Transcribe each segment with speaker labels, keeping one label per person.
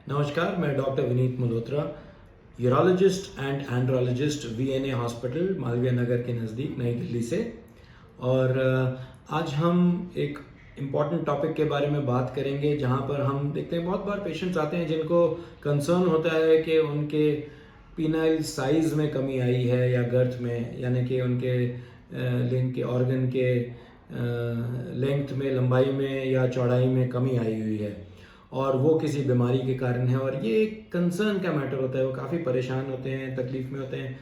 Speaker 1: नमस्कार, मैं doctor Vineet Malhotra, urologist and andrologist VNA hospital Malviya Nagar के नज़दीक नई दिल्ली से। और आज हम एक इम्पॉर्टेंट टॉपिक के बारे में बात करेंगे जहां पर हम देखते हैं बहुत बार पेशेंट्स आते हैं जिनको कंसर्न होता है कि उनके पीनाइल साइज़ में कमी आई है या गर्थ में, यानी कि उनके लिंग के ऑर्गन के लेंथ में, लंबाई में या चौड़ाई में कमी आई हुई है और वो किसी बीमारी के कारण है। और ये एक कंसर्न का मैटर होता है, वो काफ़ी परेशान होते हैं, तकलीफ़ में होते हैं,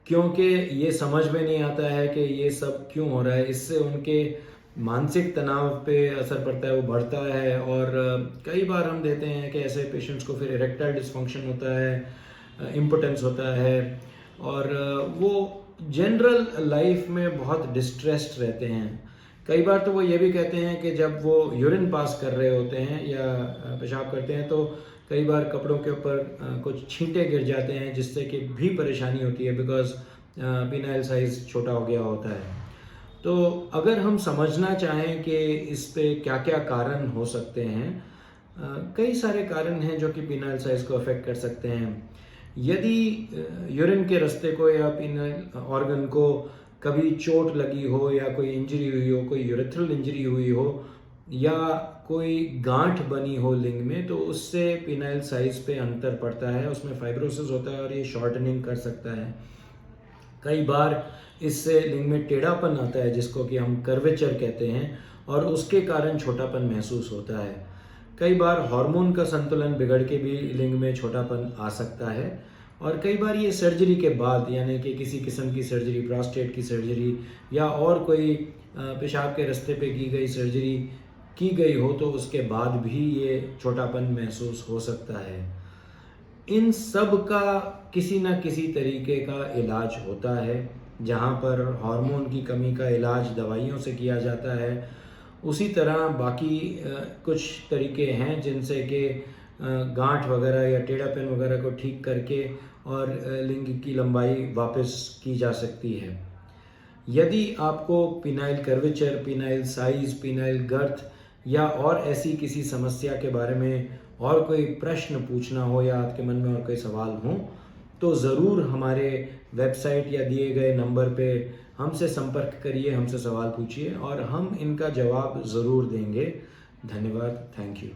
Speaker 1: क्योंकि ये समझ में नहीं आता है कि ये सब क्यों हो रहा है। इससे उनके मानसिक तनाव पे असर पड़ता है, वो बढ़ता है। और कई बार हम देते हैं कि ऐसे पेशेंट्स को फिर इरेक्टाइल डिस्फंक्शन होता है, इम्पोटेंस होता है और वो जनरल लाइफ में बहुत डिस्ट्रेस्ड रहते हैं। कई बार तो वो ये भी कहते हैं कि जब वो यूरिन पास कर रहे होते हैं या पेशाब करते हैं तो कई बार कपड़ों के ऊपर कुछ छींटे गिर जाते हैं, जिससे कि भी परेशानी होती है बिकॉज पीनाइल साइज़ छोटा हो गया होता है। तो अगर हम समझना चाहें कि इस पे क्या क्या कारण हो सकते हैं, कई सारे कारण हैं जो कि पीनाइल साइज़ को अफेक्ट कर सकते हैं। यदि यूरिन के रास्ते को या पीनाइल ऑर्गन को कभी चोट लगी हो या कोई इंजरी हुई हो, कोई यूरेथ्रल इंजरी हुई हो या कोई गांठ बनी हो लिंग में, तो उससे पीनाइल साइज पे अंतर पड़ता है, उसमें फाइब्रोसिस होता है और ये शॉर्टनिंग कर सकता है। कई बार इससे लिंग में टेढ़ापन आता है जिसको कि हम कर्वेचर कहते हैं और उसके कारण छोटापन महसूस होता है। कई बार हार्मोन का संतुलन बिगड़ के भी लिंग में छोटापन आ सकता है। और कई बार ये सर्जरी के बाद, यानी कि किसी किस्म की सर्जरी, प्रोस्टेट की सर्जरी या और कोई पेशाब के रास्ते पे की गई सर्जरी की गई हो, तो उसके बाद भी ये छोटापन महसूस हो सकता है। इन सब का किसी न किसी तरीके का इलाज होता है। जहाँ पर हार्मोन की कमी का इलाज दवाइयों से किया जाता है, उसी तरह बाकी कुछ तरीके हैं जिनसे कि गांठ वगैरह या टेढ़ापन वगैरह को ठीक करके और लिंग की लंबाई वापस की जा सकती है। यदि आपको penile curvature, penile size, penile girth या और ऐसी किसी समस्या के बारे में और कोई प्रश्न पूछना हो या आपके मन में और कोई सवाल हो, तो ज़रूर हमारे वेबसाइट या दिए गए नंबर पे हमसे संपर्क करिए, हमसे सवाल पूछिए और हम इनका जवाब ज़रूर देंगे। धन्यवाद। Thank you.